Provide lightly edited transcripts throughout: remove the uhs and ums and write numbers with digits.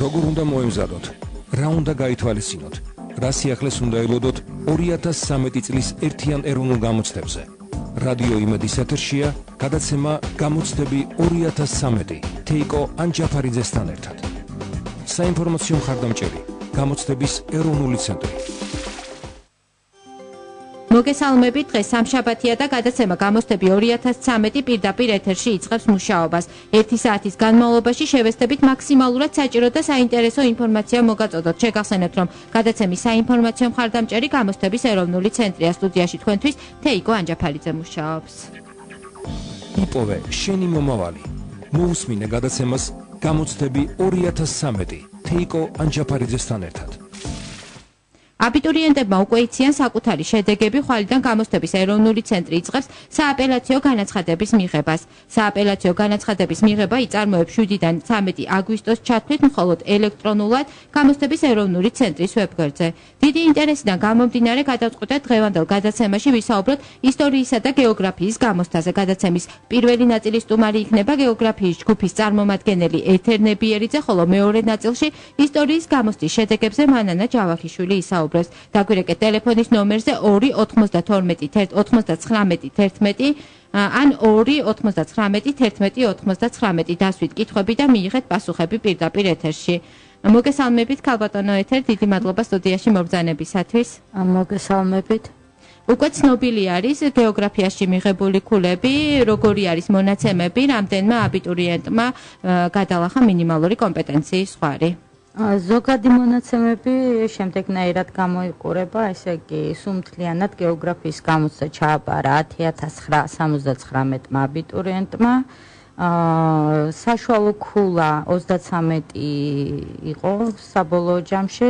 როგორ უნდა მოემზადოთ? რა უნდა გაითვალისწინოთ? რა სიახლეს უნდა ელოდოთ 2013 წლის ერთიან ეროვნულ გამოცდებზე? რადიო იმედის ეთერშია გადაცემა გამოცდები 2013 თეიკო ანჯაფარიძესთან ერთად. საინფორმაციო მხარდამჭერი გამოცდების ეროვნული ცენტრი. მოგესალმებით, დღეს სამშაბათია და გადაცემა გამოცდები 2013 პირდაპირ ეთერში იწყებს მუშაობას. 1 საათის განმავლობაში შევესწრებით მაქსიმალურად საჭირო და საინტერესო ინფორმაცია მოგაწოდოთ. შეგახსენებთ, რომ გადაცემის საინფორმაციო მხარდამჭერი გამოცდების ეროვნული ცენტრია. სტუდიაში თქვენთვის თეიკო ანჯაფარიძე მუშაობს. იპოვე შენი მომავალი. მოусმინე გადაცემას გამოცდები 2013 თეიკო ანჯაფარიძესთან ერთად. აბიტურიენტებმა უკვე იციან საკუთარი შედეგები, ხვალიდან გამოცდების ეროვნული ცენტრი იწყებს სააპელაციო განაცხადების მიღებას. სააპელაციო განაცხადების მიღება იწარმოებს 7-დან 13 აგვისტოს ჩათვლით, მხოლოდ ელექტრონულად გამოცდების ეროვნული ცენტრის ვებგვერდზე. დიდი ინტერესიდან გამომდინარე გადავწყვიტეთ დღევანდელ გადაცემაში ვისაუბროთ ისტორიისა და გეოგრაფიის გამოცდაზე. გადაცემის პირველი ნაწილის სტუმარი იქნება გეოგრაფიის ჯგუფის წარმომადგენელი ეთერ ნებიერიძე, ხოლო მეორე ნაწილში ისტორიის გამოცდის შედეგებზე მანანა ჯავახიშვილი ისაუბრებს. დაგვირეკეთ ტელეფონის ნომერზე 2-99-11 ან 2-99-11-99 დასვით კითხვები და მიიღეთ პასუხები პირდაპირ ეთერში. მოგესალმებით, ქალბატონო ეთერ, დიდი მადლობა სტუდიაში მობრძანებისათვის. მოგესალმებით. უკვე ცნობილი არის გეოგრაფიაში მიღებული ქულები, როგორი არის მონაცემები, რამდენმა აბიტურიენტმა გადალახა მინიმალური კომპეტენციის ზღვარი. ზოგადი მონაცემები შემდეგნაირად გამოიყურება, ესე იგი, სუმთლიანად გეოგრაფიის გამოცდა ჩააბარა 10979 აბიტურიენტმა. საშუალო ქულა 33 იყო საბოლოო ჯამში.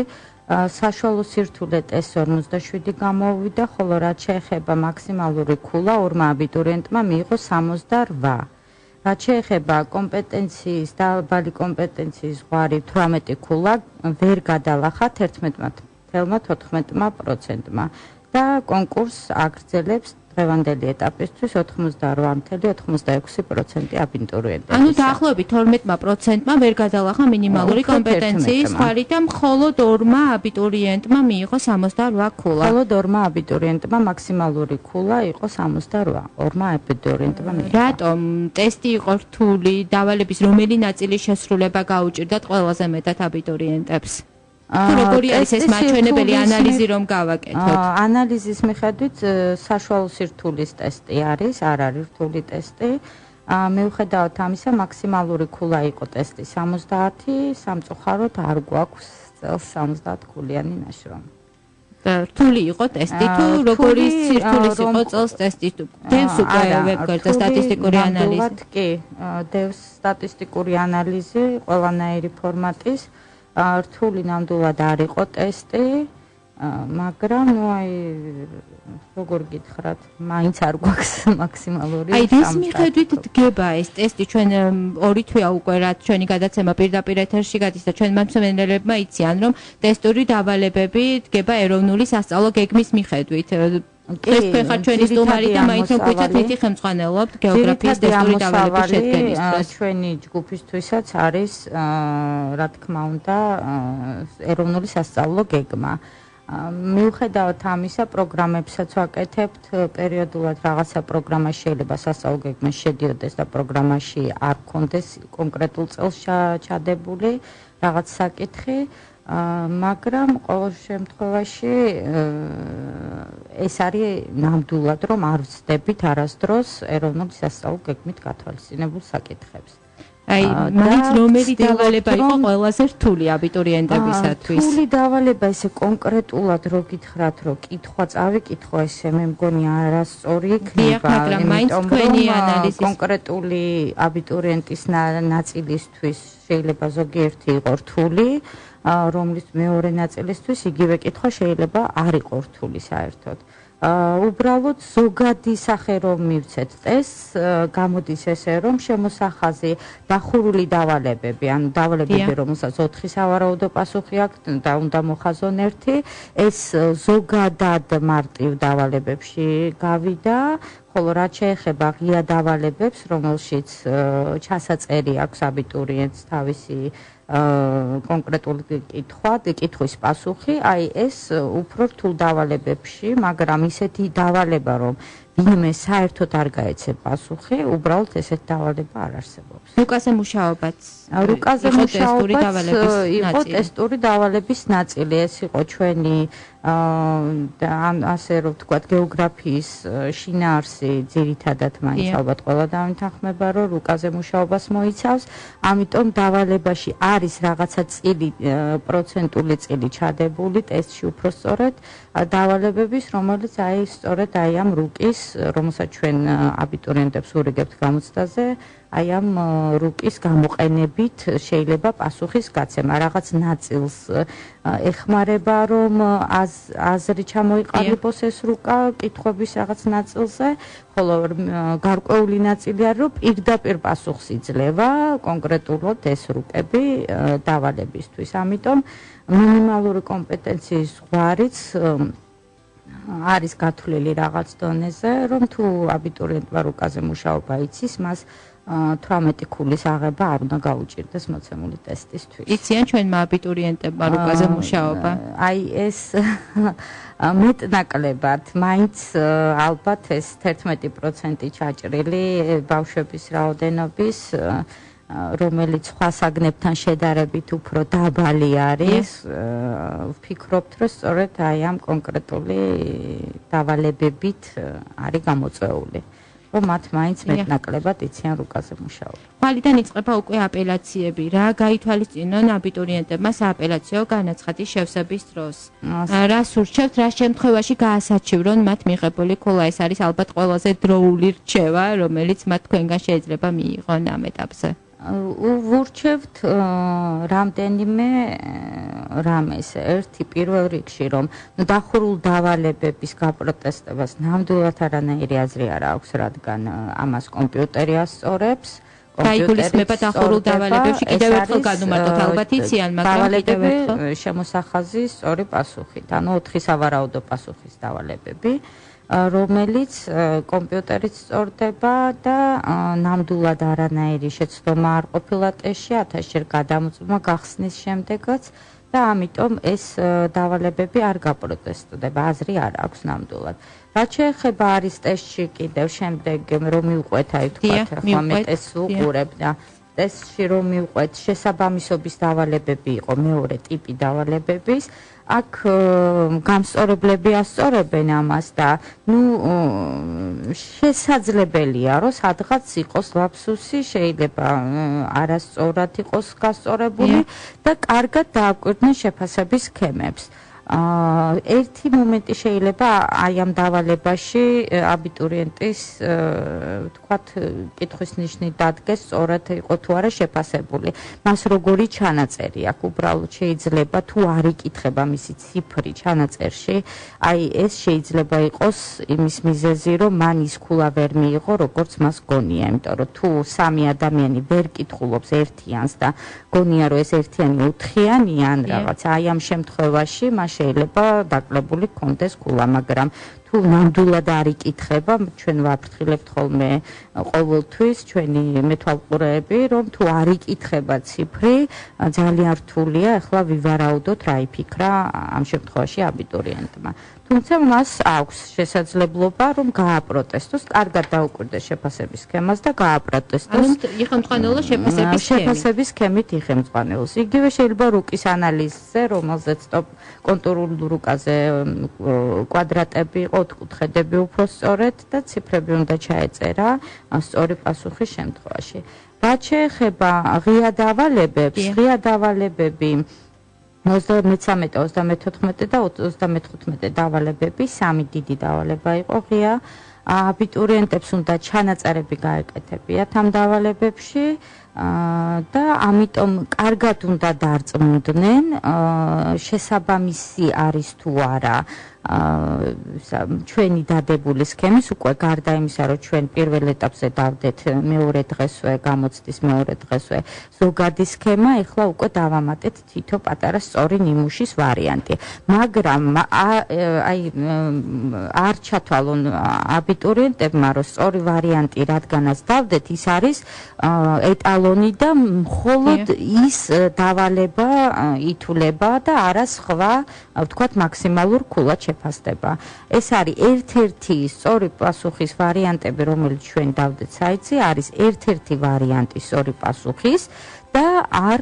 საშუალო სირთულე ტესტ 57 გამოვიდა, ხოლო რაც შეეხება მაქსიმალური ქულა, ორმა აბიტურიენტმა მიიღო 68. რაც შეეხება კომპეტენციის, დაბალი კომპეტენციის ზღვარი 18 ქულა ვერ გადალახა 11,14%-მა და კონკურსს აგრძელებს დღევანდელი ეტაპისთვის 98,86% აბიტურიენტები. ანუ დაახლოებით 12%-მა ვერ გადალახა მინიმალური კომპეტენციის ზღვარი და მხოლოდ 2 აბიტურიენტმა მიიღო 68 ქულა. მხოლოდ 2 აბიტურიენტმა მაქსიმალური ქულა იყო 68. 2 აბიტურიენტმა მიიღო. რატომ ტესტი იყო რთული, დავალების რომელი ნაწილის შესრულება გაუჭირდათ ყველაზე მეტად აბიტურიენტებს? თუ როგორი არის ეს მაჩვენებელი ანალიზი რომ გავაკეთოთ? ანალიზის მიხედვით საშუალო სირთულის ტესტი არის, არ არის რთული ტესტი. მიუხედავად ამისა, მაქსიმალური ქულა იყო ტესტი 70, სამწუხაროდ არ გვაქვს წელს 70 ქულიანი ნაშრომი. რთული იყო ტესტი, თუ როგორი სირთულის იყო წელს ტესტი? დევს უკვე ვებგვერდზე სტატისტიკური ანალიზი? კი, დევს სტატისტიკური ანალიზი ყველანაირი ფორმატის. რთული ნამდვილად არ იყო ტესტი, მაგრამ როგორ გითხრათ, მაინც არ გვაქვს მაქსიმალური. ეს მიხედვით დგება ეს ტესტი, ჩვენ 2 თვეა უკვე რაც ჩვენი გადაცემა პირდაპირ ეთერში გადის და ჩვენ მასმენელებმა იციან, რომ ტესტური დავალებები დგება ეროვნული სასწავლო გეგმის მიხედვით. ეს ხარ ჩვენი სტუმარი და მაინც რომ გვიცათ მითი ხელმძღვანელობთ გეოგრაფიის ტესტური დავალების შედგენისთვის. ჩვენი ჯგუფისთვისაც არის, რა თქმა უნდა, ეროვნული სასწავლო გეგმა. მიუხედავად ამისა, პროგრამებსაც ვაკეთებთ პერიოდულად, რაღაცა პროგრამაში შეიძლება სასწავლო გეგმა შედიოდეს და პროგრამაში არ გქონდეს კონკრეტულ წელს ჩადებული რაღაც საკითხი. მაგრამ ყოველ შემთხვევაში ეს არის ნამდვილად რომ არ ვცდებით არასდროს ეროვნული სასწავლო გეგმით გათვალისწინებულ საკითხებს. მაინც რომელი დავალება იყო ყველაზე რთული აბიტურიენტებისათვის? რთული დავალება ესე კონკრეტულად რო გითხრათ, რომ კითხვა წავიკითხო, ესე მე მგონი არასწორი იქნება, მაგრამ მაინც თქვენი ანალიზის კონკრეტული აბიტურიენტის ნაწილისთვის შეიძლება ზოგიერთი იყო რთული, რომლის მეორე ნაწილისთვის იგივე კითხვა შეიძლება არ იყოს რთული საერთოდ. უბრალოდ ზოგადი სახე რომ მივცეთ ტესტს, გამოდის ესე რომ შემოსახაზი დახურული დავალებები, ანუ დავალებები რომელსაც 4 სავარაუდო პასუხი აქვს და უნდა მოხაზონ 1, ეს ზოგადად მარტივ დავალებებში გავიდა, ხოლო რაც შეეხება ღია დავალებებს, რომელშიც ჩასაწერი აქვს აბიტურიენტს თავისი კონკრეტული კითხვის პასუხი, აი ეს უფრო რთულ დავალებებში, მაგრამ ისეთი დავალება, რომ ვინმე საერთოდ არ გაეცე პასუხი, უბრალოდ ესეთი დავალება არ არსებობს. რუკაზე მუშაობაც იყო ტესტური დავალების ნაწილი, ეს იყო ჩვენი ასე რომ ვთქვათ, გეოგრაფიის შინაარსი ძირითადად მაინც ალბათ ყველა დავინთანხმება, რომ რუკაზე მუშაობას მოიცავს, ამიტომ დავალებაში არის რაღაცა წილი, პროცენტული წილი ჩადებული ტესტში უფრო სწორედ დავალებების, რომელიც აი სწორედ აი ამ რუკის, რომელსაც ჩვენ აბიტურიენტებს ურიგებთ გამოცდაზე, აი ამ რუკის გამოყენებით შეიძლება პასუხის გაცემა, რაღაც ნაწილს ეხმარება, რომ აზრი ჩამოიყალიბოს ეს რუკა კითხვების რაღაც ნაწილზე, ხოლო გარკვეული ნაწილია, რომ პირდაპირ პასუხს იძლევა კონკრეტულად ეს რუკები დავალებისთვის. ამიტომ მინიმალური კომპეტენციის ზღვარიც არის გათვლილი რაღაც დონეზე, რომ თუ აბიტურიენტმა რუკაზე მუშაობა იცის, მას 18 ქულის აღება არ უნდა გაუჭირდეს მოცემული ტესტისთვის. იციან ჩვენმა აბიტურიენტებმა რუკაზე მუშაობა? აი ეს მეტნაკლებად, მაინც ალბათ ეს 11% ჩაჭრილი ბავშვების რაოდენობის, რომელიც სხვა საგნებთან შედარებით უფრო დაბალი არის, ვფიქრობთ, რომ სწორედ აი ამ კონკრეტული დავალებებით არის გამოწვეული. რომ მათ მაინც მეტნაკლებად იციან რუკაზე მუშაობა. ხვალიდან იწყება უკვე აპელაციები. რა გაითვალისწინონ აბიტურიენტებმა სააპელაციო განაცხადის შევსების დროს? რას ურჩევთ, რა შემთხვევაში გაასაჩივრონ მათ მიღებული ქულა? ეს არის ალბათ ყველაზე დროული რჩევა, რომელიც მათ თქვენგან შეიძლება მიიღონ ამ ეტაპზე. ვურჩევთ რამდენიმე რამეს. ერთი პირველ რიგში, რომ დახურულ დავალებების გაპროტესტებას ნამდვილად არანაირი აზრი არ აქვს, რადგან ამას კომპიუტერი ასწორებს. გაიგულისხმება დახურულ დავალებებში, კიდევ ერთხელ განუმარტოთ, ალბათ იციან, მაგრამ კიდევ ერთხელ შემოსახაზის სწორი პასუხით, ანუ 4 სავარაუდო პასუხის დავალებები, რომელიც კომპიუტერით სწორდება და ნამდვილად არანაირი შეცდომა არ ყოფილა ტესტში, 1000 ჯერ გადამოწმა გახსნის შემდეგაც და ამიტომ ეს დავალებები არ გაპროტესტდება, აზრი არ აქვს ნამდვილად. რაც შეეხება არის ტესტში კიდევ შემდეგ რომ მივყვეთ, აი თქვათ, ახლა მე ტესტს ვუყურებ და ტესტში რომ მივყვეთ, შესაბამისობის დავალებები იყო მეორე ტიპი დავალებების. აქ გამსწორებლები ასწორებენ ამას და ნუ შესაძლებელია რომ სადღაც იყოს ლაფსუსი, შეიძლება არასწორად იყოს გასწორებული და კარგად დააკვირდნენ შეფასების სქემებს. ერთი მომენტი შეიძლება აი ამ დავალებაში აბიტურიენტის ვთქვათ კითხვის ნიშნით დადგეს, სწორად იყო თუ არა შეფასებული. მას როგორი ჩანაწერი აქვს, უბრალოდ შეიძლება თუ არ იკითხება მისი ციფრი ჩანაწერში, აი ეს შეიძლება იყოს იმის მიზეზი, რომ მან ის ქულა ვერ მიიღო, როგორც მას გონია, იმიტომ რომ თუ სამი ადამიანი ვერ კითხულობს ერთიანს და გონია რომ ეს ერთიანი 4-იანი ან რაღაც, აი ამ შემთხვევაში მას შეიძლება დაკლებული კონდეს ქულა, მაგრამ თუ ნამდვილად არ იკითხება, ჩვენ ვაფრთხილებთ ხოლმე ყოველთვის ჩვენი მეთვალყურეები, რომ თუ არ იკითხება ციფრი, ძალიან რთულია ახლა ვივარაუდოთ რა იფიქრა ამ შემთხვევაში აბიტურიენტმა. თუმცა მას აქვს შესაძლებლობა, რომ გააპროტესტოს, კარგად დაუკვირდეს შეფასების სქემას და გააპროტესტოს. იხელმძღვანელოს შეფასების სქემით იხელმძღვანელოს. იგივე შეიძლება რუკის ანალიზზე, რომელზეც კონტურულ რუკაზე კვადრატები იყო, ოთხკუთხედები უფრო სწორედ და ციფრები უნდა ჩაეწერა სწორი პასუხის შემთხვევაში. რაც შეეხება ღია დავალებებს, ღია დავალებები 33, 34 და 35 დავალებები, სამი დიდი დავალება იყო ღია. აბიტურიენტებს უნდა ჩანაწერები გაეკეთებიათ ამ დავალებებში და ამიტომ კარგად უნდა დარწმუნდნენ, შესაბამისი არის თუ არა ჩვენი დადებული სქემის უკვე გარდა იმისა, რომ ჩვენ პირველ ეტაპზე დავდეთ მეორე დღესვე, გამოცდის მეორე დღესვე ზოგადი სქემა, ეხლა უკვე დავამატეთ თითო პატარა სწორი ნიმუშის ვარიანტი. მაგრამ აი არ ჩათვალონ აბიტურიენტებმა, რომ სწორი ვარიანტი რადგანაც დავდეთ, ის არის ეტალონი და მხოლოდ ის დავალება ითვლება და არა სხვა, ვთქვათ, მაქსიმალურ ქულად შეფასდება. ეს არის ერთ-ერთი სწორი პასუხის ვარიანტები, რომელიც ჩვენ დავდეთ საიტზე, არის ერთ-ერთი ვარიანტი სწორი პასუხის და არ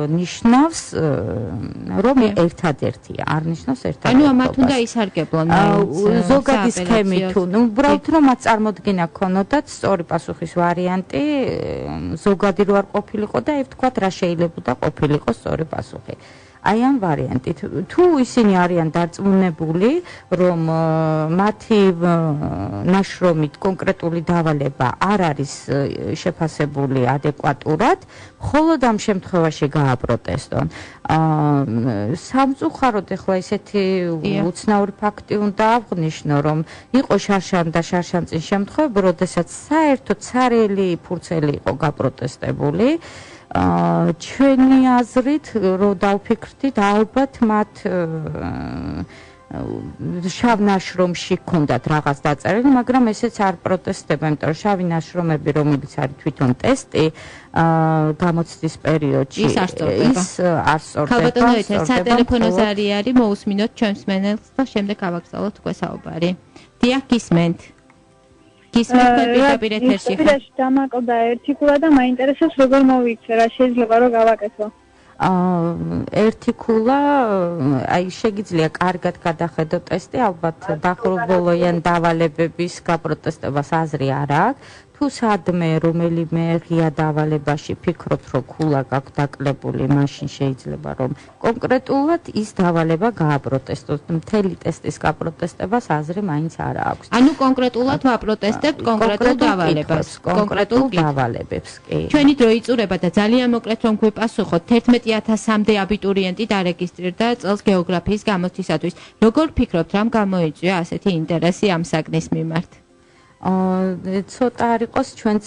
ნიშნავს რომ ერთადერთია, არ ნიშნავს ერთადერთი. ანუ ამათ უნდა ისარგებლონ ზოგადი სქემით თუ უბრალოდ რომ მათ წარმოდგენა ქონოდათ სწორი პასუხის ვარიანტი ზოგადი რო არ ყოფილიყო და ვთქვათ რა შეიძლება ყოფილიყო სწორი პასუხი. აი ამ ვარიანტით თუ ისინი არიან დარწმუნებული რომ მათი ნაშრომით კონკრეტული დავალება არ არის შეფასებული ადეკვატურად, მხოლოდ ამ შემთხვევაში გააპროტესტონ. სამწუხაროდ ახლა ისეთი უცნაური ფაქტი უნდა აღვნიშნო, რომ იყო შარშან და შარშანწინ შემთხვევები, როდესაც საერთოდ ცარიელი ფურცელი იყო გაპროტესტებული. ჩვენი აზრით რო დავფიქრდით, ალბათ მათ შავ ნაშრომში ჰქონდათ რაღაც დაწერილი, მაგრამ ესეც არ პროტესტდება, იმიტომ რომ შავი ნაშრომები, რომელიც არის თვითონ ტესტი, გამოცდის პერიოდში ის არ სწორდება. ქალბატონო, სატელეფონო ზარი არის, მოусმინოთ ჩვენს მენელს და შემდეგ გავაგზავნოთ უკვე საუბარი. დიახ, გისმენთ. პირდაპირ ეთერში ხარ. დამაკლდა ერთი ქულა და მაინტერესებს როგორ მოვიქცე, რა შეიძლება რომ გავაკეთო. ერთი ქულა, აი შეგიძლია კარგად გადახედო ტესტი, ალბათ დახურებულიან დავალებების გაპროტესტებას აზრი არ აქვს. თუ სადმე რომელიმე ღია დავალებაში ფიქრობთ, რომ ქულა გაქვთ დაკლებული, მაშინ შეიძლება რომ კონკრეტულად ის დავალება გააპროტესტოს. მთელი ტესტის გაპროტესტებას აზრი მაინც არ აქვს. ანუ კონკრეტულად ვაპროტესტებთ კონკრეტულ დავალებას, კონკრეტულ დავალებებს, კი. ჩვენი დრო იწურება და ძალიან მოკლედ რომ გვიპასუხოთ, 11000-მდე აბიტურიენტი დარეგისტრირდა წელს გეოგრაფიის გამოცდისათვის. როგორ ფიქრობთ, რამ გამოიწვია ასეთი ინტერესი ამ საგნის მიმართ? ცოტა არ იყოს ჩვენც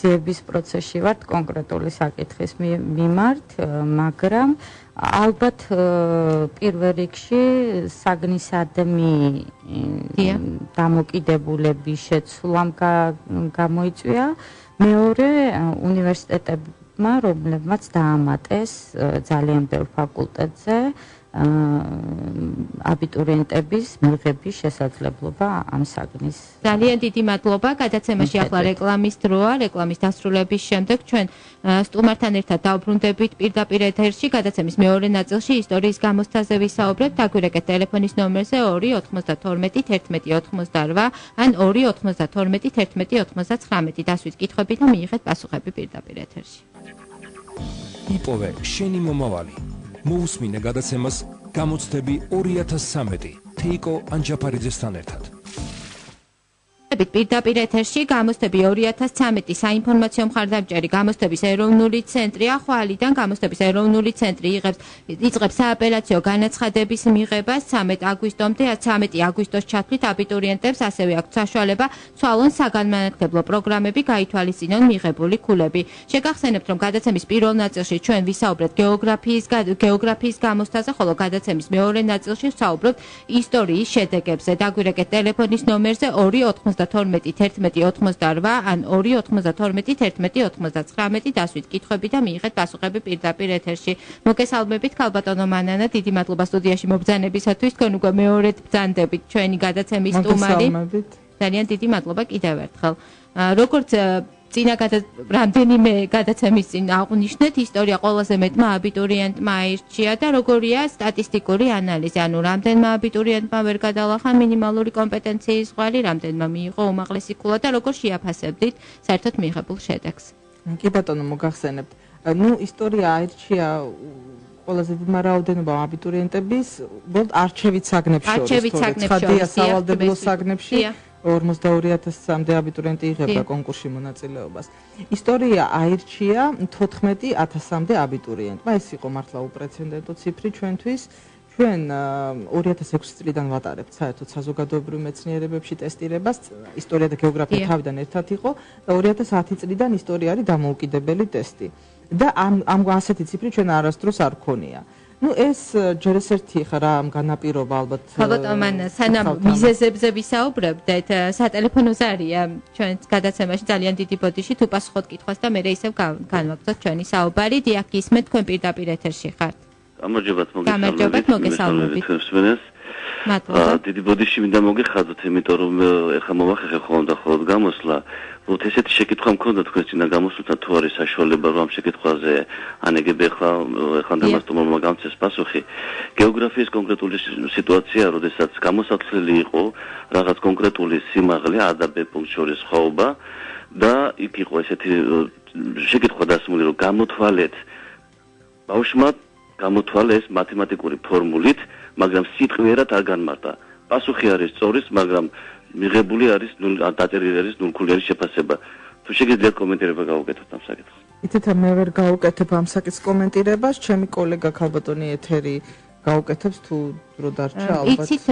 ძიების პროცესში ვართ კონკრეტული საკითხის მიმართ, მაგრამ ალბათ პირველ რიგში საგნისადმი დამოკიდებულების შეცვლამ გამოიწვია, მეორე უნივერსიტეტებმა, რომლებმაც დაამატეს ძალიან ბევრ ფაკულტეტზე აბიტურიენტების მიღების შესაძლებლობა ამ საგნის. ძალიან დიდი მადლობა. გადაცემაში ახლა რეკლამის დროა. რეკლამის დასრულების შემდეგ ჩვენ სტუმართან ერთად დავბრუნდებით პირდაპირ ეთერში. გადაცემის მეორე ნაწილში ისტორიის გამოცდაზე ვისაუბრებთ. დაგვირეკეთ ტელეფონის ნომერზე 2921188 ან 2921199. დასვით კითხვები და მიიღეთ პასუხები პირდაპირ ეთერში. იპოვე შენი მომავალი. მოусმინე გადაცემას გამოცდები 2013 თეიკო ანჯაფარიძესთან ერთად. პირდაპირ ეთერში გამოცდები 2013 საინფორმაციო მხარდამჭერი გამოცდების ეროვნული ცენტრი ახვალიდან გამოცდების ეროვნული ცენტრი იწყებს სააპელაციო განაცხადების მიღებას 13 აგვისტომდე 13 აგვისტოს ჩათვლით აბიტურიენტებს ასევე აქვთ საშუალება ცვალონ საგანმანათლებლო პროგრამები გაითვალისწინონ მიღებული ქულები. შეგახსენებთ რომ გადაცემის პირველ ნაწილში ჩვენ ვისაუბრეთ გეოგრაფიის გამოცდაზე, ხოლო გადაცემის მეორე ნაწილში ვსაუბრობთ ისტორიის შედეგებზე. დაგვირეკეთ ტელეფონის ნომერზე 2921188 ან 2921199 დასვით კითხვები და მიიღეთ პასუხები პირდაპირ ეთერში. მოგესალმებით ქალბატონო მანანა, დიდი მადლობა სტუდიაში მობრძანებისათვის. თქვენ უკვე მეორედ ბრძანდებით ჩვენი გადაცემის სტუმარი. ძალიან დიდი მადლობა კიდევ ერთხელ. როგორც რამდენიმე გადაცემის წინ აღვნიშნეთ, ისტორია ყველაზე მეტმა აბიტურიენტმა აირჩია და როგორია სტატისტიკური ანალიზი, ანუ რამდენმა აბიტურიენტმა ვერ გადალახა მინიმალური კომპეტენციის ღვალი, რამდენმა მიიღო უმაღლესი ქულა და როგორ შეაფასებდით საერთოდ მიღებულ შედეგს. კი ბატონო, მოგახსენებთ. ისტორია აირჩია ყველაზე დიდმა რაოდენობამ აბიტურიენტების, უბრალოდ არჩევით საგნებში, ცხადია სავალდებულო საგნებში 42000-მდე აბიტურიენტი იღებდა კონკურსში მონაწილეობას. ისტორია აირჩია 14000-მდე აბიტურიენტმა. ეს იყო მართლა უპრეცედენტო ციფრი ჩვენთვის. ჩვენ 2006 წლიდან ვატარებთ საერთოდ საზოგადოებრივ მეცნიერებებში ტესტირებას, ისტორია და გეოგრაფია თავიდან ერთად იყო და 2010 წლიდან ისტორია არის დამოუკიდებელი ტესტი. და ამ ასეთი ციფრი ჩვენ არასდროს არ გქონია. Ну ეს ჯერ ერთი ხარ ამ განაპირობა ალბათ ხალხთან სანამ მიზეზებზე ვისაუბრებდეთ სატელეფონოზე არია ჩვენ გადაცემაში ძალიან დიდი ბოდიში თუ პასუხობთ კითხვას და მე ისევ განვაგრძოთ ჩვენი საუბარი დიახ გისმენთ თქვენ პირდაპირ ეთერში ხართ გამარჯობათ მოგესალმებით მადლობა დიდი ბოდიში მინდა მოგეხადოთ იმიტომ რომ ეხლა მოვახერხე ხოლმე გამოსვლა ვთქვით ესეთი შეკითხვა მქონდა თქვენს წინა გამოსვლასთან თუ არის საშუალება რომ ამ შეკითხვაზე ანეგები ეხანდამასტომმა გამწეს პასუხი გეოგრაფიის კონკრეტული სიტუაცია როდესაც გამოსათვლელი იყო რაღაც კონკრეტული სიმაღლე A და B პუნქტ შორის ხვაობა და იქ იყო ესეთი შეკითხვა დასმული რომ გამოთვალეთ ბავშვმა გამოთვალეს მათემატიკური ფორმულით მაგრამ სიტყვიერად არ განმარტა პასუხი არის სწორის მაგრამ მიღებული არის დაწერილი არის ნულქულიანი შეფასება. თუ შეგიძლიათ კომენტირება გავუკეთოთ ამ საკითხს. იცით მე ვერ გავუკეთებ ამ საკითხის კომენტირებას, ჩემი კოლეგა ქალბატონი ეთერი გავუკეთებს თუ დრო დარჩა ალბათ. იცით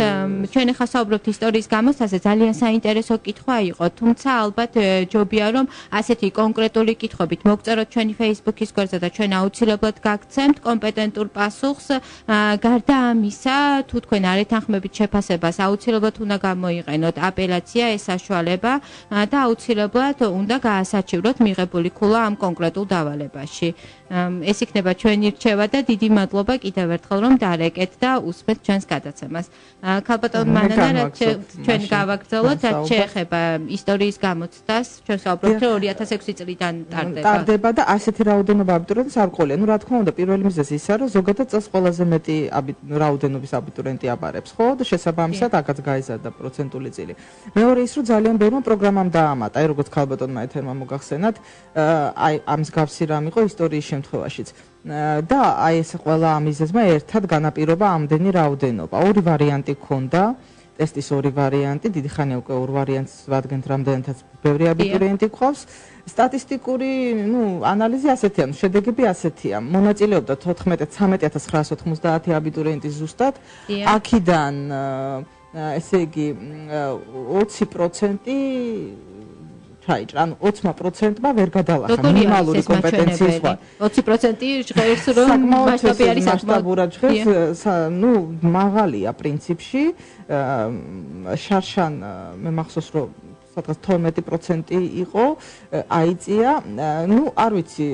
ჩვენ ახლა საუბრობთ ისტორიის გამოსვლაზე ძალიან საინტერესო კითხვა იყო, თუმცა ალბათ ჯობია რომ ასეთი კონკრეტული კითხვებით მოგწეროთ ჩვენი Facebook-ის გვერდზე და ჩვენ აუცილებლად გაგცემთ კომპეტენტურ პასუხს. გარდა ამისა, თუ თქვენ არ ეთანხმებით შეფასებას, აუცილებლად უნდა გამოიყენოთ აპელაცია ეს საშუალება და აუცილებლად უნდა გაასაჩივროთ მიღებული ქულა ამ კონკრეტულ დავალებაში. ეს იქნება ჩვენი რჩევა და დიდი მადლობა კიდევ ერთხელ რომ დარეკეთ და უსმენთ ჩვენს გადაცემას. ქალბატონ მანანა ჩვენ გავაგრძელოთ და შეეხება ისტორიის გამოცდას, ჩვენ საუბრობთ რომ 2006 წლიდან ტარდება და ასეთი რაოდენობა აბიტურიენტს არ ყოლია. ნუ რა თქმა უნდა, პირველი მიზეზი ისაა რომ ზოგადად წელს ყველაზე მეტი რაოდენობის აბიტურიენტი აბარებს, ხო? და შესაბამისად აქაც გაიზარდა პროცენტული წილი. მეორე ის რომ ძალიან ბევრმა პროგრამამ დაამატა, აი როგორც ქალბატონმა ეთერმა მოგახსენათ, აი ამ მსგავსი რამ იყო ისტორიის შემთხვევაშიც. და აი ეს ყველა ამიზეზმა ერთად განაპირობა ამდენი რაოდენობა. ორი ვარიანტი ჰქონდა, ტესტის ორი ვარიანტი, დიდი ხანია უკვე ორ ვარიანტს ვადგენთ, რამდენადაც ბევრი აბიტურიენტი გვყავს. სტატისტიკური, ანალიზი ასეთია, შედეგები ასეთია. მონაწილეობდა 13990 აბიტურიენტი ზუსტად. აქედან ესე იგი 20% ჩაიჭრა, ანუ 20%-მა ვერ გადალახა მინიმალური კომპეტენციის სხვა. 20% ჟღერს რომ მასშტაბი არის მასშტაბურად ჟღერს, მაღალია პრინციპში. შარშან მე მახსოვს რომ სადღაც 12% იყო, აიწია. არ ვიცი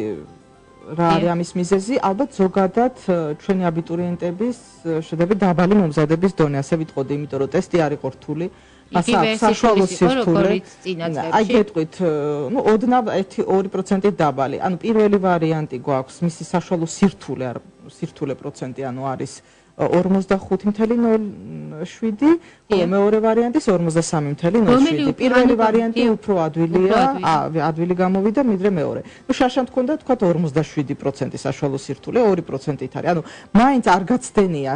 რა არის ამის მიზეზი, ალბათ ზოგადად ჩვენი აბიტურიენტების შედეგები დაბალი მომზადების დონე, ასე ვიტყოდი, იმიტომ რომ ტესტი არ იყო რთული. საშუალო სირთულე. აი გეტყვით, ოდნავ 1-2% დაბალი. ანუ პირველი ვარიანტი გვაქვს, მისი საშუალო სირთულე პროცენტი, ანუ არის 45.07, ხოლო მეორე ვარიანტის 43.07. პირველი ვარიანტი უფრო ადვილი გამოვიდა, ვიდრე მეორე. შარშან თქონდა თქვა 47% საშუალო სირთულე, 2%-ით არის. ანუ მაინც არ გაცდენია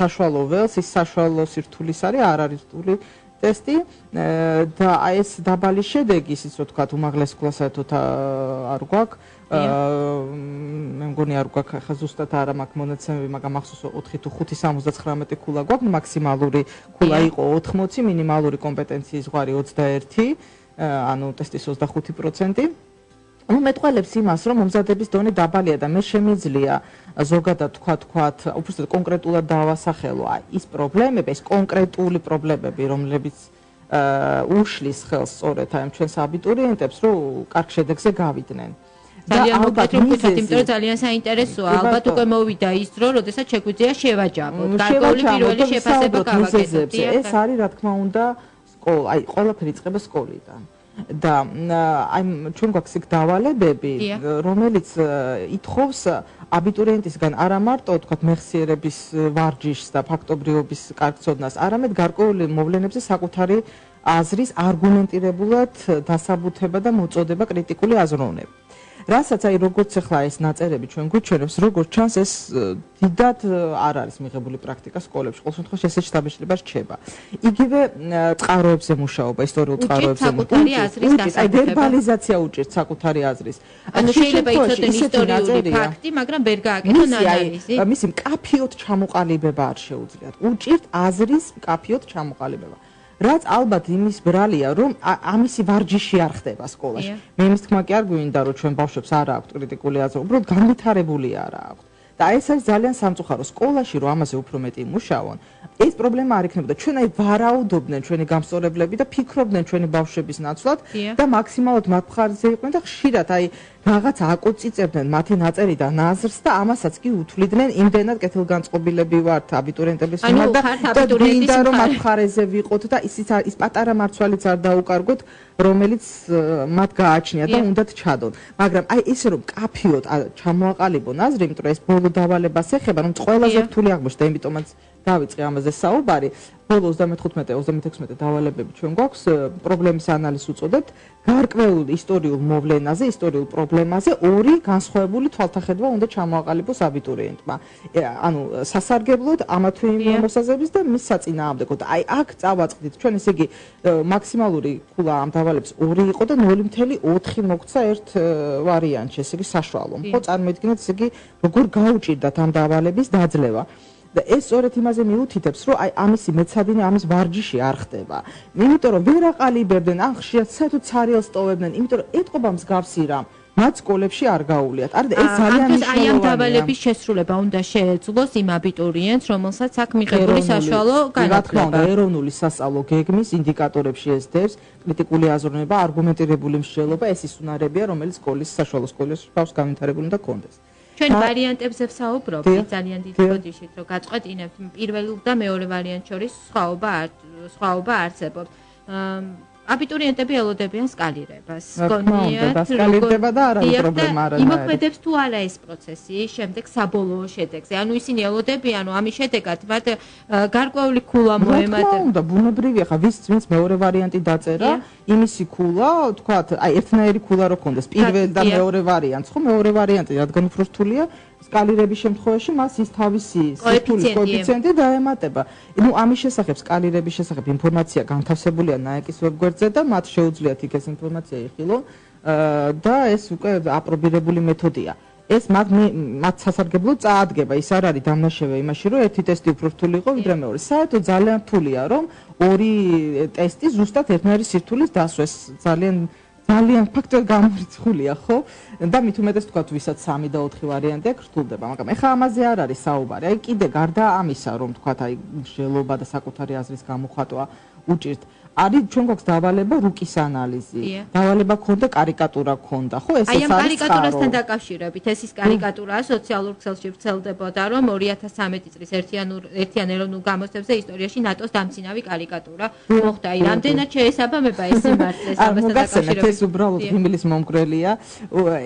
საშუალო ველს, ის საშუალო სირთულის არის, არ არის რთული ტესტი და აი ეს დაბალი შედეგი, ისიც რო თქვა, უმაღლეს ქულა საერთოდ არ გვაქვს. მე მგონი არ გვაქვს ახლა ზუსტად არა მაქვს მონაცემები, მაგრამ მახსოვს 4 თუ 5.79 ქულა გვაქვს, მაქსიმალური ქულა იყო 80, მინიმალური კომპეტენციის ზღვარი 21, ანუ ტესტის 25%. მეტყველებს იმას, რომ მომზადების დონე დაბალია და მე შემიძლია ზოგადად თქვათ, უბრალოდ კონკრეტულად დავასახელო ის პრობლემები, ეს კონკრეტული პრობლემები, რომლებიც უშლის ხელს სწორედ აი ჩვენს აბიტურიენტებს, რომ კარგ შედეგზე გავიდნენ. ძალიან მოგეთხოვოთ, იმიტომ რომ ძალიან საინტერესოა. ალბათ უკვე მოვიდა ის დრო, როდესაც შეგვიძლია შევაჯამოთ. გარკვეული პირველი შეფასება გავაკეთოთ. ეს არის რა თქმა უნდა სკოლა, აი ყველაფერი იწყება სკოლიდან. და აი ჩვენ გვაქვს იქ დავალებები, რომელიც ითხოვს აბიტურიენტისგან არა მარტო თქვათ მეხსიერების ვარჯიშს და ფაქტობრიობის კარგ ცოდნას, არამედ გარკვეული მოვლენებზე საკუთარი აზრის არგუმენტირებულად დასაბუთება და მოწოდება კრიტიკული აზროვნება. რასაც აი როგორც ახლა ეს ნაწერები ჩვენ გვიჩვენებს, როგორც ჩანს ეს დიდად არ არის მიღებული პრაქტიკა სკოლებში. ყოველ შემთხვევაში ესე შთაბეჭდილება რჩება. იგივე წყაროებზე მუშაობა, ისტორიულ წყაროებზე მუშაობა. აი ვერბალიზაცია უჭირთ საკუთარი აზრის. ანუ შეიძლება იცოდნენ ისტორიული ფაქტი, მაგრამ ვერ გააკეთონ ანალიზი. მისი მკაფიოდ ჩამოყალიბება არ შეუძლიათ. უჭირთ აზრის მკაფიოდ ჩამოყალიბება. რაც ალბათ იმის ბრალია, რომ ამისი ვარჯიში არ ხდება სკოლაში. მე იმის თქმა კი არ გვინდა, რომ ჩვენ ბავშვებს არ აქვთ კრიტიკული აზრი, უბრალოდ განვითარებული არ აქვთ. და ეს არის ძალიან სამწუხარო სკოლაში, რომ ამაზე უფრო მეტი იმუშაონ. ეს პრობლემა არ იქნებოდა. ჩვენ აი ვარაუდობდნენ ჩვენი გამსწორებლები და ფიქრობდნენ ჩვენი ბავშვების ნაცვლად და მაქსიმალურად მათ მხარეზე იყვნენ და ხშირად აი რაღაც აკუწიწებდნენ მათი ნაწერიდან აზრს და ამასაც კი უთვლიდნენ იმდენად კეთილგანწყობილები ვართ აბიტურიენტების მიმართ და გვინდა რომ მათ მხარეზე ვიყოთ და ის პატარა მარცვალიც არ დაუკარგოთ რომელიც მათ გააჩნია და უნდათ ჩადონ. მაგრამ აი ისე რომ კაფიოდ ჩამოაყალიბონ აზრი, იმიტომ რომ ეს ბოლო დავალებას ეხება, რომ ყველაზე რთული აღმოჩნდა, იმიტომაც დავიწყე ამაზე საუბარი. ბოლო 35-36 დავალებები ჩვენ გვაქვს, პრობლემის ანალიზს უწოდებთ, გარკვეულ ისტორიულ მოვლენაზე, ისტორიულ პრობლემაზე ორი განსხვავებული თვალთახედვა უნდა ჩამოაყალიბოს აბიტურიენტმა. ანუ სასარგებლოდ ამა თუ იმ მოსაზრების და მის საწინააღმდეგოდ. აი აქ წავაწყდით ჩვენ, ესე იგი მაქსიმალური ქულა ამ დავალებს 2 იყო და 0.4 მოგცა ერთ ვარიანტში, ესე იგი საშუალო. ხო, წარმოიდგინეთ, ესე იგი როგორ გაუჭირდათ ამ დავალების დაძლევა. და ეს სწორედ იმაზე მიუთითებს, რომ აი ამისი მეცადინე, ამის ვარჯიში არ ხდება. იმიტომ რომ ვერ აყალიბებდნენ, ან ხშირად საერთოდ ცარიელს ტოვებდნენ, იმიტომ რომ ეთყობა მსგავსი რამ მათ სკოლებში არ გაუვლიათ. არა, ეს ძალიან მნიშვნელოვანია. აი ამ დავალების შესრულება უნდა შეეძლოს იმ აბიტურიენტს, რომელსაც აქვს მიღებული საშუალო განათლება. რა თქმა უნდა, ეროვნული სასწავლო გეგმის ინდიკატორებში ეს დევს კრიტიკული აზროვნება, არგუმენტირებული მსჯელობა, ეს ის უნარებია, რომელიც სკოლის საშუალო სკოლის ბავშვს განვითარებული უნდა კონდეს. ჩვენ ვარიანტებზე ვსაუბრობთ ძალიან დიდ ბოდიშით, რომ გაწყვეტინებთ პირველ და მეორე ვარიანტს შორის სხვაობა არსებობს. აბიტურიენტები ელოდებიან სკალირებას. გონიათ, სკალირდება და არა პრობლემა არა. იმოქმედებს თუ არა ეს პროცესი შემდეგ საბოლოო შედეგზე. ანუ ისინი ელოდებიან, რომ ამის შედეგად მათ გარკვეული ქულა მოემატება. უნდა ბუნებრივია, ხა ვინც მეორე ვარიანტი დაწერა, იმისი ქულა, თქვათ, აი ერთნაირი ქულა რო ქონდეს პირველ და მეორე ვარიანტს, ხო, მეორე ვარიანტი რადგან უფრო რთულია სკალირების შემთხვევაში მას ის თავისი სირთულის კოეფიციენტი დაემატება. ნუ ამის შესახებ სკალირების შესახებ ინფორმაცია განთავსებულია ნაეკის ვებგვერდზე და მათ შეუძლიათ იქ ეს ინფორმაცია იხილონ და ეს უკვე აპრობირებული მეთოდია. ეს მათ სასარგებლოდ წაადგება. ის არ არის დამნაშავე იმაში, რომ ერთი ტესტი უფრო რთული იყო ვიდრე მეორე. საერთოდ ძალიან რთულია, რომ ორი ტესტი ზუსტად ერთნაირი სირთულის დასვეს. ძალიან ფაქტობრივად გამორიცხულია, ხო? და მით უმეტეს თქვათ, ვისაც 3 და 4 ვარიანტი აქვს, რთულდება, მაგრამ ეხლა ამაზე არ არის საუბარი. აი კიდე გარდა ამისა, რომ თქვათ, აი მსჯელობა და საკუთარი აზრის გამოხატვა უჭირთ. არის ჩვენ გვაქვს დავალება რუკის ანალიზი. დავალება ქონდა, კარიკატურა ქონდა, ხო? ეს აი ამ კარიკატურასთან დაკავშირებით, ეს ის კარიკატურაა სოციალურ ქსელში ვრცელდებოდა, რომ 2013 წლის ერთიან ეროვნულ გამოცემებზე ისტორიაში ნატოს დამცინავი კარიკატურა მოხდა. აი რამდენად შეესაბამება ეს სიმართლეს ამასთან დაკავშირებით? ეს უბრალოდ ღიმილის მომგვრელია.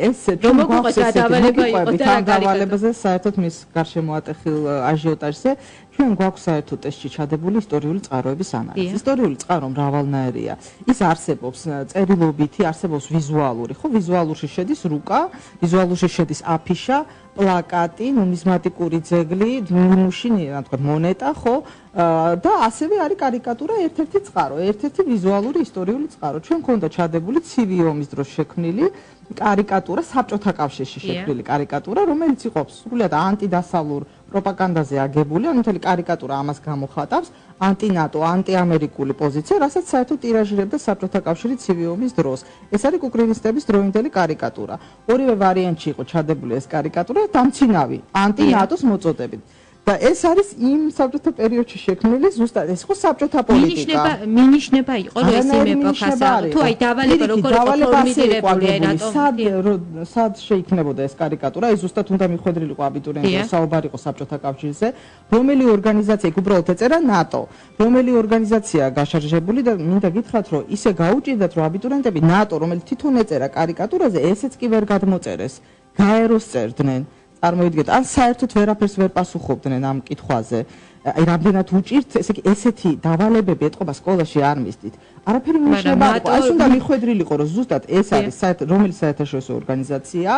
ეს ჩვენ გვაქვს დავალება იყო და დავალებაზე საერთოდ მის გარშემოატეხილ აჟიოტაჟზე ჩვენ გვაქვს საერთოდ ტესტში ჩადებული ისტორიული წყაროების ანალიზი. ისტორიული წყარო მრავალნაირია. ის არსებობს წერილობითი, არსებობს ვიზუალური, ხო? ვიზუალურში შედის რუკა, ვიზუალურში შედის აფიშა, პლაკატი, ნუმიზმატიკური ძეგლი, ნიმუში, რა თქვა, მონეტა, ხო? და ასევე არის კარიკატურა, ერთ-ერთი წყარო, ერთ-ერთი ვიზუალური ისტორიული წყარო. ჩვენ გვქონდა ჩადებული ცივი ომის დროს შექმნილი კარიკატურა, საბჭოთა კავშირში შექმნილი კარიკატურა, რომელიც იყო სრულად ანტიდასავლურ პროპაგანდაზე აგებული, ანუ მთელი კარიკატურა ამას გამოხატავს, ანტინატო, ანტიამერიკული პოზიცია, რასაც საერთოდ ტირაჟირებდა საბჭოთა კავშირი ცივი ომის დროს. ეს არის კუკრინისტების დროინდელი კარიკატურა. ორივე ვარიანტში იყო ჩადებული ეს კარიკატურა, დამცინავი, ანტინატოს მოწოდებით. და ეს არის იმ საბჭოთა პერიოდში შექმნილი ზუსტად ეს ხო საბჭოთა პოლიტიკა. მინიშნება იყო რომ ეს იმ ეპოქას თუ აი დავალება როგორ იყო ფორმირებული სად შეიქმნებოდა ეს კარიკატურა, ეს ზუსტად უნდა მიხვედრილიყო აბიტურიენტებს, საუბარი იყო საბჭოთა კავშირზე, რომელი ორგანიზაცია იქ უბრალოდ ეწერა ნატო, რომელი ორგანიზაცია გაშარჟებული და მინდა გითხრათ რომ ისე გაუჭირდათ რომ აბიტურიენტები ნატო, რომელიც თვითონ ეწერა კარიკატურაზე, ესეც კი ვერ გადმოწერეს, გაეროს წერდნენ. წარმოიდგეთ, ან საერთოდ ვერაფერს ვერ პასუხობდნენ ამ კითხვაზე. აი რამდენად უჭირთ, ესე იგი ესეთი დავალებები ეთყობა სკოლაში არ მისდით. არაფერი ნიშნება არ იყო. ეს უნდა მიხვედრილიყო, რომ ზუსტად ეს არის რომელი საერთაშორისო ორგანიზაცია,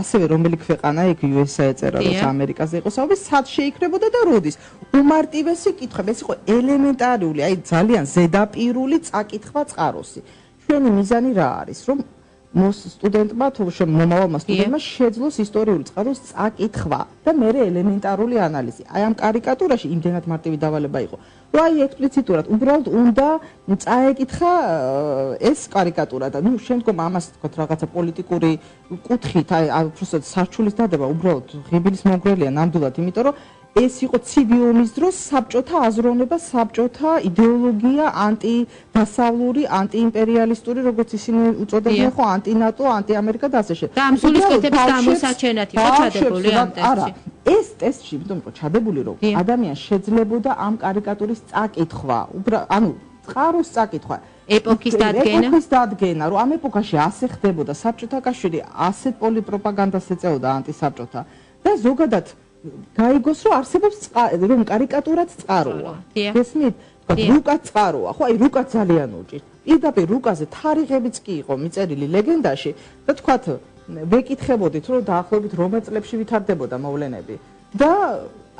ასევე რომელი ქვეყანა იქ USA ეწერა, რომ ამერიკაზე იყო საუბარი, სად შეიქრებოდა და როდის. უმარტივესი კითხვა, ეს იყო ელემენტარული, აი ძალიან ზედაპირული წაკითხვა წყაროსი. ჩვენი მიზანი რა არის, რომ სტუდენტმა თუ მომავალმა სტუდენტმა შეძლოს ისტორიული წყაროს წაკითხვა და მერე ელემენტარული ანალიზი. აი ამ კარიკატურაში იმდენად მარტივი დავალება იყო. რომ აი ექსპლიციტურად უბრალოდ უნდა წაეკითხა ეს კარიკატურა და ნუ შემდგომ ამას თქვათ რაღაცა პოლიტიკური კუთხით აი უბრალოდ სარჩულის დადება უბრალოდ ღიბილის მომგვრელია ნამდვილად, იმიტომ რომ ეს იყო ცივი ომის დროს საბჭოთა აზროვნება, საბჭოთა იდეოლოგია, ანტიდასავლური, ანტიიმპერიალისტური, როგორც ისინი უწოდებდნენ, ხო, ანტინატო, ანტიამერიკა და ასე შემდეგ. და ამ სულისკვეთების გამოსაჩენად იყო ჩადებული ამ ტესტში. არა, ეს ტესტში, იმიტომ იყო ჩადებული, რომ ადამიანს შეძლებოდა ამ კარიკატურის წაკითხვა, ანუ წყაროს წაკითხვა. ეპოქის დადგენა, რომ ამ ეპოქაში ასე ხდებოდა, საბჭოთა კავშირი ასეთ პოლიტპროპაგანდას ეწეოდა ანტისაბჭოთა და ზოგადად გაიგოს რომ არსებობს რომ კარიკატურაც წყაროა. გესმით? რუკაც წყაროა. ხო, აი რუკაც ძალიან უჭირთ. პირდაპირ რუკაზე თარიღებიც კი იყო მიწერილი ლეგენდაში და თქვათ ვეკითხებოდით რომ დაახლოებით რომელ წლებში ვითარდებოდა მოვლენები და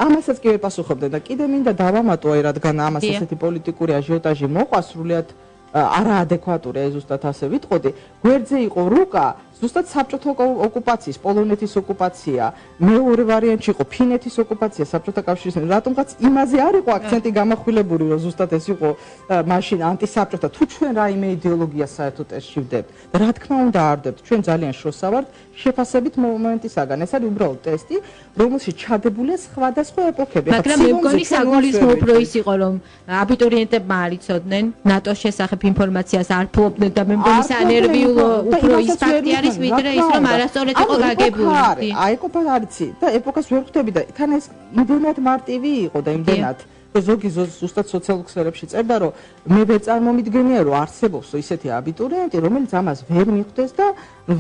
ამასაც კი ვერ პასუხობდნენ და კიდე მინდა დავამატო აი რადგან ამას ესეთი პოლიტიკური აჟიოტაჟი მოყვა სრულიად არაადეკვატური, აი ზუსტად ასე ვიტყოდი, გვერდზე იყო რუკა ზუსტად საბჭოთა ოკუპაციის, პოლონეთის ოკუპაცია, მეორე ვარიანტი იყო ფინეთის ოკუპაცია საბჭოთა კავშირის. რატომღაც იმაზე არ იყო აქცენტი გამახვილებული, რომ ზუსტად ეს იყო მაშინ ანტისაბჭოთა თუ ჩვენ რაიმე იდეოლოგიას საერთოდ ტესტში ვდებთ. რა თქმა უნდა არ ვდებთ, ჩვენ ძალიან შორსა ვართ შეფასებით მომენტისაგან. ეს არის უბრალოდ ტესტი, რომელშიც ჩადებულია სხვადასხვა ეპოქები. მაგრამ მე მგონი საგულისხმო უფრო ის იყო, რომ აბიტურიენტებმა არ იცოდნენ ნატოს შესახებ ინფორმაციას არ ფლობდნენ და მე მგონი სანერვიულო უფრო ის ფაქტი არის ვიდრე ის რომ არასწორად იყო გაგებული. აი ყოფა არიცი და ეპოქას ვერ ხვდები და თან ეს იმდენად მარტივი იყო და იმდენად ზოგი ზუსტად სოციალურ ქსელებში წერდა რომ მე ვერ წარმომიდგენია რომ არსებობს ისეთი აბიტურიენტი რომელიც ამას ვერ მიხვდეს და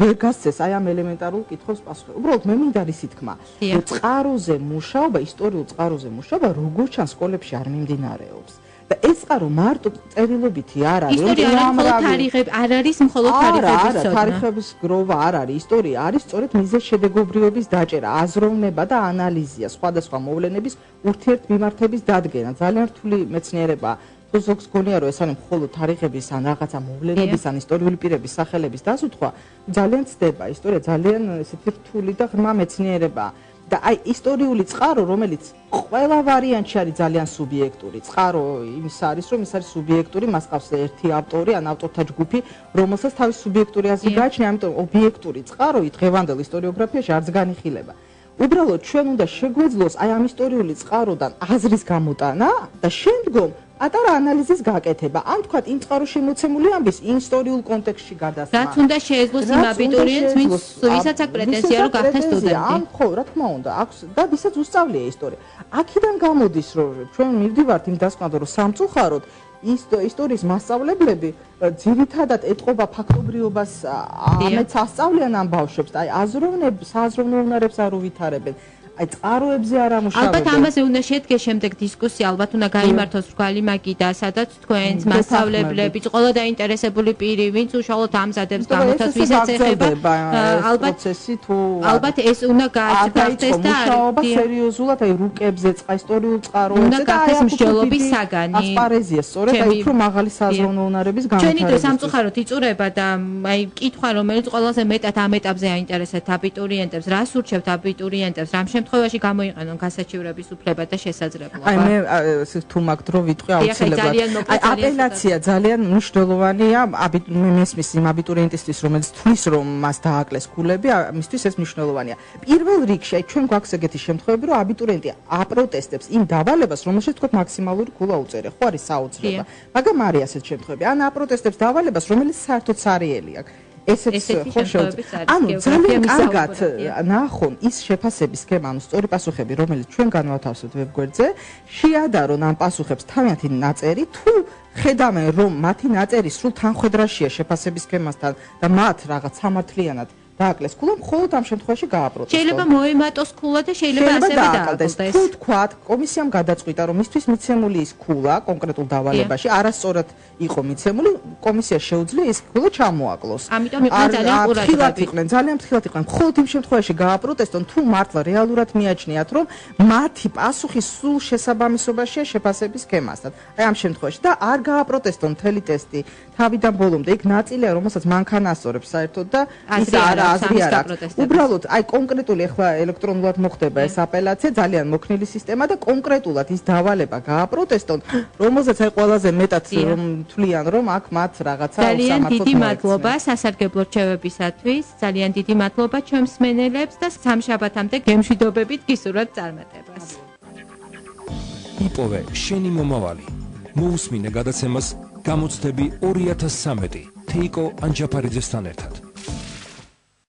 ვერ გასცეს აი ამ ელემენტარულ კითხვებს პასუხი. უბრალოდ მე მინდა ისი თქმა რომ წყაროზე მუშაობა, ისტორიულ წყაროზე მუშაობა როგორ ჩანს სკოლებში არ მიმდინარეობს. და ეს წყარო მარტო წერილობითი არ არის. ისტორია არ არის მხოლოდ თარიღების ცოდნა. თარიღების გროვა არ არის. ისტორია არის სწორედ მიზეზშედეგობრიობის დაჭერა, აზროვნება და ანალიზია, სხვადასხვა მოვლენების ურთიერთმიმართების დადგენა. ძალიან რთული მეცნიერებაა. თუ ზოგს გონია რომ ეს არის მხოლოდ თარიღების ან რაღაცა მოვლენების ან ისტორიული პირების სახელების დასუთხვა, ძალიან ცდება. ისტორია ძალიან ესეთი რთული და ღრმა მეცნიერებაა. და აი ისტორიული წყარო, რომელიც ყველა ვარიანტში არის ძალიან სუბიექტური. წყარო იმის არის, რომ ის არის სუბიექტური, მას ყავს ერთი ავტორი, ან ავტორთა ჯგუფი, რომელსაც თავის სუბიექტური აზრი გააჩნია, ამიტომ ობიექტური წყარო დღევანდელ ისტორიოგრაფიაში არც განიხილება. უბრალოდ ჩვენ უნდა შეგვეძლოს აი ამ ისტორიული წყაროდან აზრის გამოტანა და შემდგომ პატარა ანალიზის გაკეთება. ან თქვათ იმ წყაროში მოცემული ამბის ისტორიულ კონტექსტში გადასმა. რაც უნდა შეეძლოს იმ აბიტურიენტს, ვისაც აქვს პრეტენზია რომ გახდეს სტუდენტი. ან ხო, რა თქმა უნდა, აქვს და ვისაც უსწავლია ისტორია. აქედან გამოდის, რომ ჩვენ მივდივართ იმ დასკვნად, რომ სამწუხაროდ ისტორიის მასწავლებლები ძირითადად ეტყობა ფაქტობრიობას, ამეც ასწავლიან ამ ბავშვებს, აი სააზროვნო უნარებს არ უვითარებენ. აი წყაროებზე არ ამუშავებენ. ალბათ ამაზე უნდა შედგეს შემდეგ დისკუსია, ალბათ უნდა გაიმართოს რგვალი მაგიდა, სადაც თქვენს მასწავლებლები, ყველა დაინტერესებული პირი, ვინც უშუალოდ ამზადებს გამოთვლას, ვისაც ეხება, ალბათ ეს უნდა გახდეს და მუშაობა სერიოზულად, აი რუკებზე, ისტორიულ წყაროებზე უნდა გახდეს მსჯელობის საგანი. ასპარეზია, სწორედ აი უფრო მაღალი სააზროვნო უნარების განვითარება. ჩვენი დრო სამწუხაროდ იწურება და აი კითხვა, რომელიც ყველაზე მეტად ამ ეტაპზე აინტერესებთ აბიტურიენტებს, რას ურჩევთ აბიტურიენტებს, რამ შემთხვევაში გამოიყენონ გასაჩივრების უფლება და შესაძლებლობა. აი მე თუ მაგ დრო ვიტყვი აუცილებლად. აი აპელაცია ძალიან მნიშვნელოვანია მესმის იმ აბიტურიენტისთვის, რომელიც თვლის რომ მას დააკლეს ქულები, მისთვის ეს მნიშვნელოვანია. პირველ რიგში აი ჩვენ გვაქვს ეგეთი შემთხვევები, რომ აბიტურიენტი აპროტესტებს იმ დავალებას, რომელშიც თქვა მაქსიმალური ქულა უწერე, ხო არის საოცრება. მაგრამ არის ასეთ შემთხვევები. ან აპროტესტებს დავალებას, რომელიც საერთოდ სარიელი აქვს. ესეც ხო შეუძლია. ანუ ძალიან კარგად ნახონ ის შეფასების სქემა, ანუ სწორი პასუხები, რომელიც ჩვენ განვათავსებთ ვებგვერდზე, შეადარონ ამ პასუხებს თავიანთი ნაწერი, თუ ხედავენ, რომ მათი ნაწერი სრულ თანხვედრაშია შეფასების სქემასთან და მათ რაღაც სამართლიანად დააკლეს ქულა, მხოლოდ ამ შემთხვევაში გააპროტესტონ. შეიძლება მოემატოს ქულა და შეიძლება ასევე დააკლდეს. თუ თქვათ, კომისიამ გადაწყვიტა, რომ მისთვის მიცემული ის ქულა კონკრეტულ დავალებაში არასწორად იყო მიცემული, კომისია შეუძლია ის ქულა ჩამოაკლოს. ამიტომ იყვნენ ძალიან ყურადღებიანი. ძალიან ფრთხილად იყვნენ. მხოლოდ იმ შემთხვევაში გააპროტესტონ, თუ მართლა რეალურად მიაჩნიათ, რომ მათი პასუხი სულ შესაბამისობაშია შეფასების სქემასთან. აი ამ შემთხვევაში და არ გააპროტესტონ მთელი ტესტი თავიდან ბოლომდე. იქ ნაწილია, რომელსაც მანქანასწორებს საერთოდ და ის აზრი არ აქვს. უბრალოდ აი კონკრეტული ახლა ელექტრონულად მოხდება ეს აპელაცია, ძალიან მოქნილი სისტემა და კონკრეტულად ის დავალება გააპროტესტონ, რომელზეც აი ყველაზე მეტად რომ თვლიან, რომ აქ მათ რაღაცა ძალიან დიდი მადლობა სასარგებლო რჩევებისათვის, ძალიან დიდი მადლობა ჩემს მსმენელებს და სამშაბათამდე გემშვიდობებით გისურვებთ წარმატებას. იპოვე შენი მომავალი. მოусმინე გადაცემას გამოცდები 2013 თეიკო ანჯაფარიძესთან ერთად.